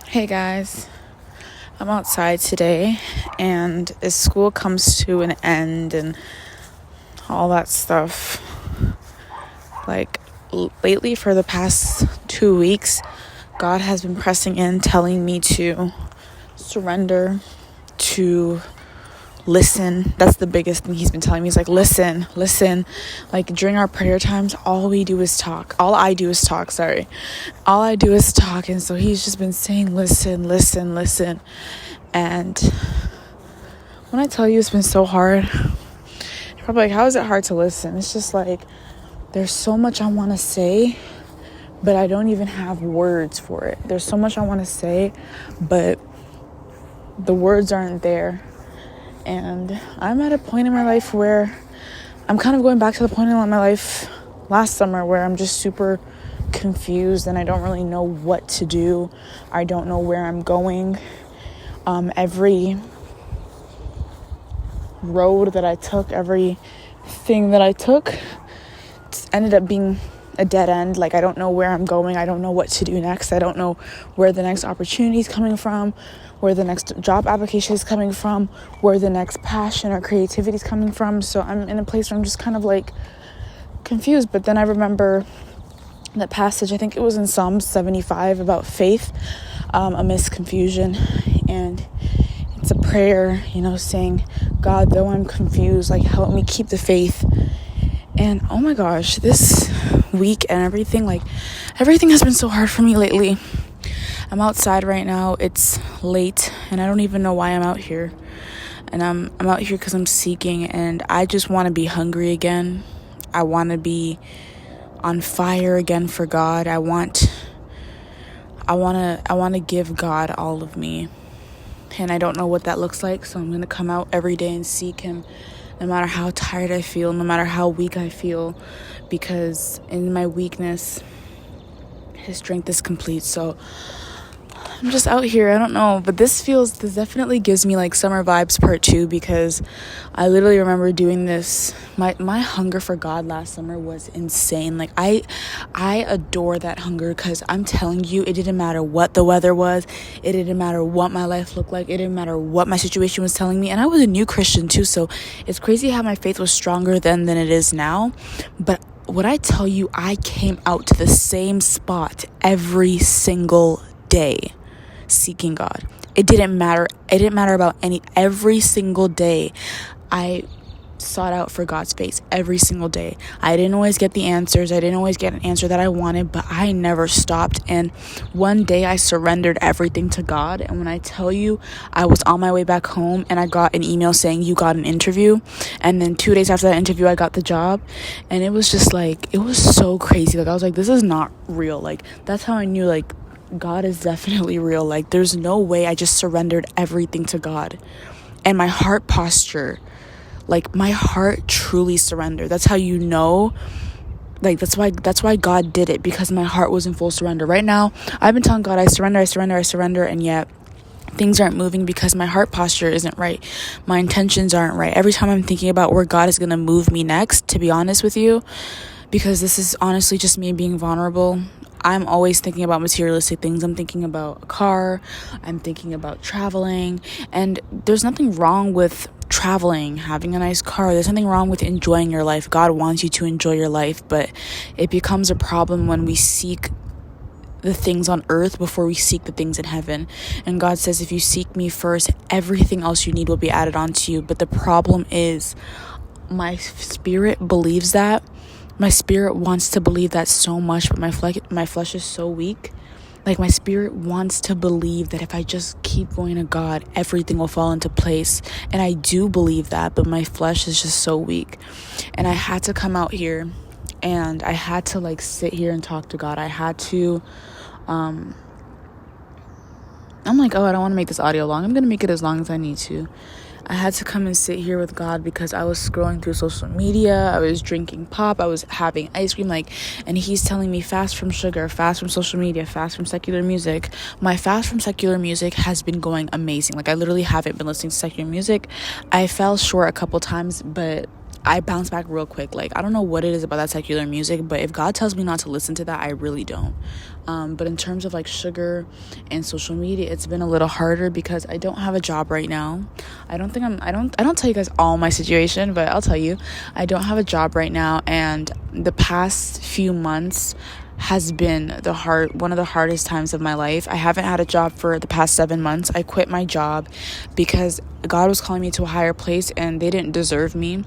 Hey guys, I'm outside today, and as school comes to an end and all that stuff, like lately for the past 2 weeks, God has been pressing in, telling me to surrender, to listen. That's the biggest thing he's been telling me. He's like, listen. Like during our prayer times, all I do is talk. And so he's just been saying, listen. And when I tell you it's been so hard, you're probably like, how is it hard to listen? It's just like, there's so much I want to say, but I don't even have words for it. There's so much I want to say, but the words aren't there. And I'm at a point in my life where I'm kind of going back to the point in my life last summer where I'm just super confused and I don't really know what to do. I don't know where I'm going. Every road that I took, everything that I took ended up being a dead end. Like, I don't know where I'm going. I don't know what to do next. I don't know where the next opportunity is coming from, where the next job application is coming from, where the next passion or creativity is coming from. So I'm in a place where I'm just kind of like confused. But then I remember that passage, I think it was in Psalm 75 about faith amidst confusion. And it's a prayer, saying, God, though I'm confused, like, help me keep the faith. And oh my gosh, this week and everything has been so hard for me lately. I'm outside right now. It's late and I don't even know why I'm out here. And I'm out here because I'm seeking, and I just want to be hungry again. I want to be on fire again for God. I want to give God all of me. And I don't know what that looks like, so I'm going to come out every day and seek him, no matter how tired I feel, no matter how weak I feel, because in my weakness, his strength is complete. So I'm just out here. I don't know, but this definitely gives me like summer vibes part 2, because I literally remember doing this. My hunger for God last summer was insane. Like I adore that hunger, because I'm telling you, it didn't matter what the weather was. It didn't matter what my life looked like. It didn't matter what my situation was telling me. And I was a new Christian too, so it's crazy how my faith was stronger then than it is now. But when I tell you, I came out to the same spot every single day, seeking God. It didn't matter about every single day I sought out for God's face. Every single day. I didn't always get the answers. I didn't always get an answer that I wanted, but I never stopped. And one day I surrendered everything to God. And when I tell you, I was on my way back home and I got an email saying, you got an interview. And then 2 days after that interview, I got the job. And it was just like, it was so crazy. Like, I was like, this is not real. Like, that's how I knew, like, God is definitely real. Like, there's no way. I just surrendered everything to God. And my heart posture, like, my heart truly surrendered. That's how you know. Like, that's why God did it, because my heart was in full surrender. Right now, I've been telling God, I surrender, and yet things aren't moving because my heart posture isn't right. My intentions aren't right. Every time I'm thinking about where God is going to move me next, to be honest with you, because this is honestly just me being vulnerable, I'm always thinking about materialistic things. I'm thinking about a car. I'm thinking about traveling. And there's nothing wrong with traveling, having a nice car. There's nothing wrong with enjoying your life. God wants you to enjoy your life. But it becomes a problem when we seek the things on earth before we seek the things in heaven. And God says, if you seek me first, everything else you need will be added on to you. But the problem is, my spirit believes that. My spirit wants to believe that so much, but my flesh is so weak. Like, my spirit wants to believe that if I just keep going to God, everything will fall into place. And I do believe that, but my flesh is just so weak. And I had to come out here and I had to like sit here and talk to God. I had to, I'm like, I don't want to make this audio long. I'm going to make it as long as I need to. I had to come and sit here with God because I was scrolling through social media. I was drinking pop. I was having ice cream. And he's telling me, fast from sugar, fast from social media, fast from secular music. My fast from secular music has been going amazing. Like, I literally haven't been listening to secular music. I fell short a couple times, but I bounce back real quick. Like, I don't know what it is about that secular music, but if God tells me not to listen to that, I really don't. But in terms of like sugar and social media, it's been a little harder because I don't have a job right now. I don't tell you guys all my situation, but I'll tell you, I don't have a job right now. And the past few months has been one of the hardest times of my life. I haven't had a job for the past 7 months. I quit my job because God was calling me to a higher place and they didn't deserve me.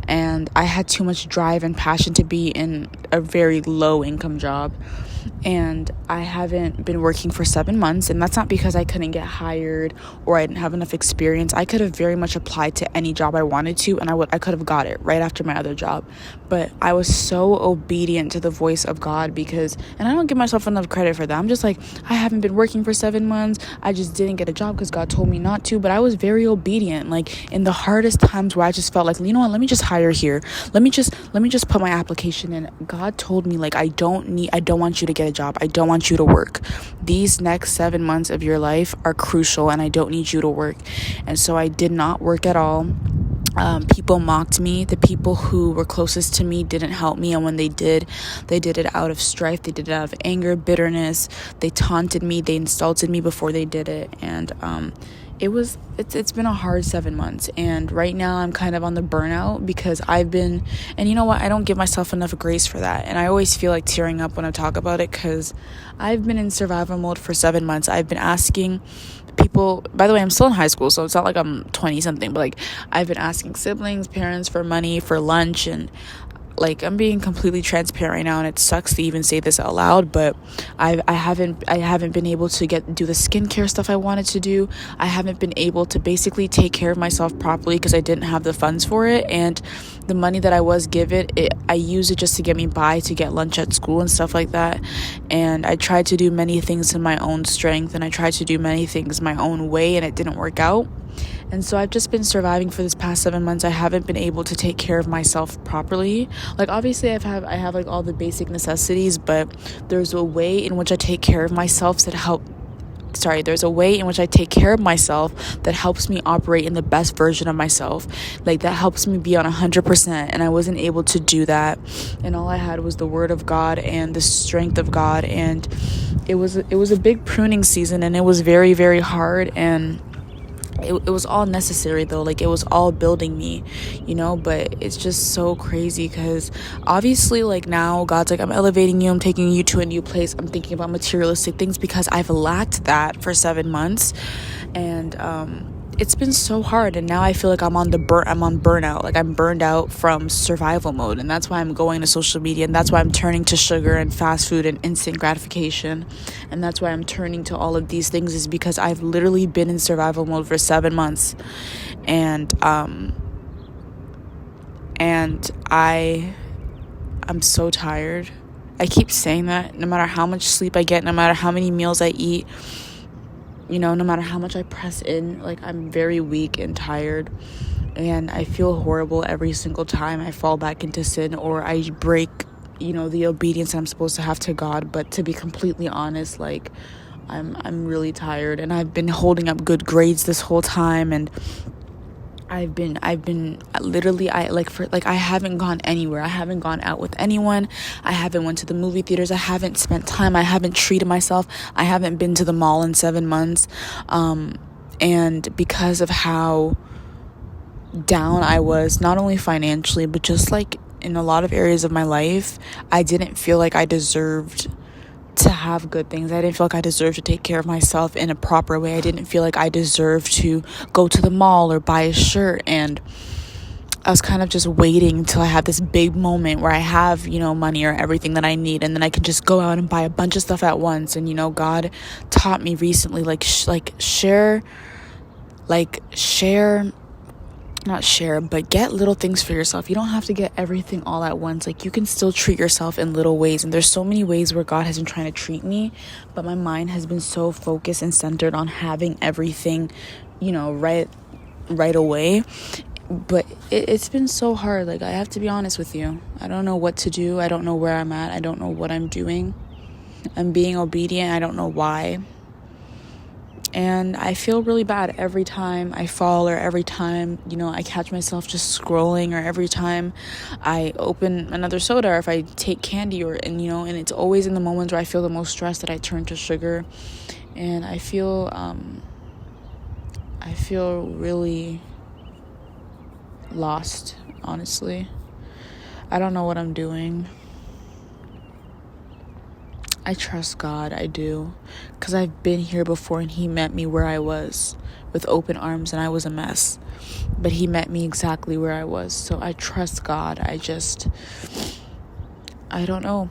And I had too much drive and passion to be in a very low income job. And I haven't been working for 7 months, and that's not because I couldn't get hired or I didn't have enough experience. I could have very much applied to any job I wanted to, and I could have got it right after my other job. But I was so obedient to the voice of God and I don't give myself enough credit for that. I'm just like, I haven't been working for 7 months. I just didn't get a job because God told me not to, but I was very obedient. Like in the hardest times where I just felt like, you know what, let me just hire here. Let me just put my application in. God told me, like, I don't want you to get a job. I don't want you to work. These next 7 months of your life are crucial and I don't need you to work. And so I did not work at all. People mocked me. The people who were closest to me didn't help me, and when they did it out of strife. They did it out of anger, bitterness. They taunted me, they insulted me before they did it. And it's been a hard 7 months, and right now I'm kind of on the burnout because and you know what, I don't give myself enough grace for that, and I always feel like tearing up when I talk about it because I've been in survival mode for 7 months. I've been asking people, by the way, I'm still in high school, so it's not like I'm 20 something, but like I've been asking siblings, parents for money for lunch, and like I'm being completely transparent right now, and it sucks to even say this out loud, but I haven't been able to do the skincare stuff I wanted to do. I haven't been able to basically take care of myself properly because I didn't have the funds for it, and the money that I was given, I use it just to get me by, to get lunch at school and stuff like that. And I tried to do many things in my own strength, and I tried to do many things my own way, and it didn't work out. And so I've just been surviving for this past 7 months. I haven't been able to take care of myself properly. Like, obviously I have like all the basic necessities, but there's a way in which I take care of myself there's a way in which I take care of myself that helps me operate in the best version of myself. Like, that helps me be on 100%, and I wasn't able to do that. And all I had was the word of God and the strength of God, and it was a big pruning season, and it was very, very hard, and it was all necessary though. Like, it was all building me, but it's just so crazy because obviously, like, now God's like, I'm elevating you, I'm taking you to a new place, I'm thinking about materialistic things because I've lacked that for 7 months, and it's been so hard. And now I feel like I'm on burnout. Like, I'm burned out from survival mode, and that's why I'm going to social media, and that's why I'm turning to sugar and fast food and instant gratification, and that's why I'm turning to all of these things, is because I've literally been in survival mode for 7 months, and I'm so tired. I keep saying that no matter how much sleep I get, no matter how many meals I eat, no matter how much I press in, like, I'm very weak and tired, and I feel horrible every single time I fall back into sin or I break, the obedience I'm supposed to have to God. But to be completely honest, like, I'm really tired, and I've been holding up good grades this whole time, and I've been literally, I haven't gone anywhere. I haven't gone out with anyone. I haven't went to the movie theaters. I haven't spent time. I haven't treated myself. I haven't been to the mall in 7 months. And because of how down I was, not only financially, but just like in a lot of areas of my life, I didn't feel like I deserved to have good things. I didn't feel like I deserved to take care of myself in a proper way. I didn't feel like I deserved to go to the mall or buy a shirt, and I was kind of just waiting until I had this big moment where I have, money or everything that I need, and then I can just go out and buy a bunch of stuff at once. And God taught me recently, but get little things for yourself. You don't have to get everything all at once. Like, you can still treat yourself in little ways. And there's so many ways where God has been trying to treat me, but my mind has been so focused and centered on having everything, right away. But it's been so hard. Like, I have to be honest with you. I don't know what to do. I don't know where I'm at. I don't know what I'm doing. I'm being obedient. I don't know why. And I feel really bad every time I fall, or every time, I catch myself just scrolling, or every time I open another soda, or if I take candy, and it's always in the moments where I feel the most stressed that I turn to sugar. And I feel really lost, honestly. I don't know what I'm doing. I trust God, I do, because I've been here before, and he met me where I was with open arms, and I was a mess, but he met me exactly where I was. So I trust God. I don't know.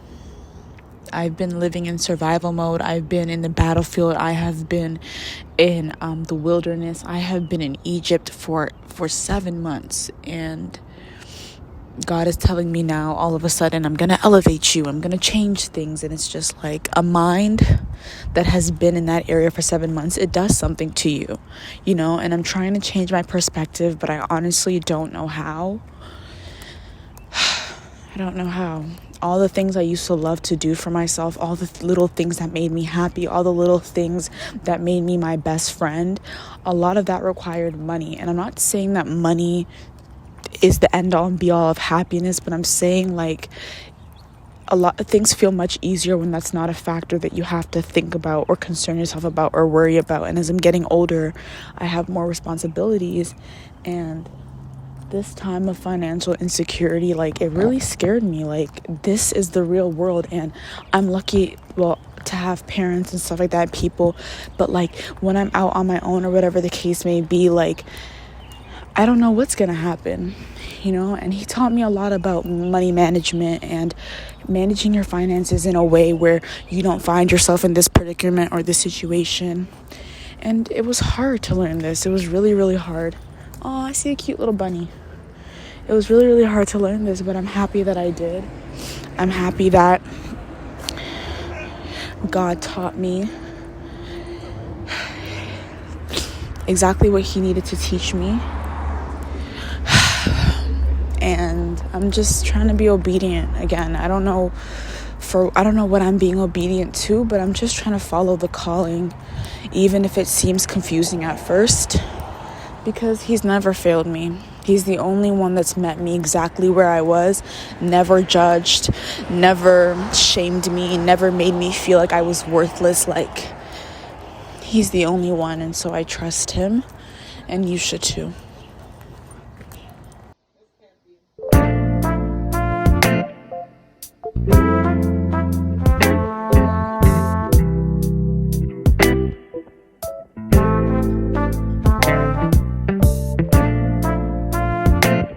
I've been living in survival mode. I've been in the battlefield. I have been in the wilderness. I have been in Egypt for 7 months, and God is telling me now, all of a sudden, I'm going to elevate you. I'm going to change things. And it's just like a mind that has been in that area for 7 months. It does something to you, and I'm trying to change my perspective, but I honestly don't know how. I don't know how. All the things I used to love to do for myself, all the little things that made me happy, all the little things that made me my best friend, a lot of that required money. And I'm not saying that money is the end all and be all of happiness, but I'm saying like a lot of things feel much easier when that's not a factor that you have to think about or concern yourself about or worry about. And as I'm getting older, I have more responsibilities, and this time of financial insecurity, like, it really scared me. Like, this is the real world, and I'm lucky, to have parents and stuff like that, people, but like when I'm out on my own or whatever the case may be, like, I don't know what's gonna happen, and he taught me a lot about money management and managing your finances in a way where you don't find yourself in this predicament or this situation. And it was hard to learn this. It was really, really hard. Oh, I see a cute little bunny. It was really, really hard to learn this, but I'm happy that I did. I'm happy that God taught me exactly what he needed to teach me. And I'm just trying to be obedient again. I don't know what I'm being obedient to, but I'm just trying to follow the calling, even if it seems confusing at first, because he's never failed me. He's the only one that's met me exactly where I was, never judged, never shamed me, never made me feel like I was worthless. Like, he's the only one, and so I trust him, and you should too.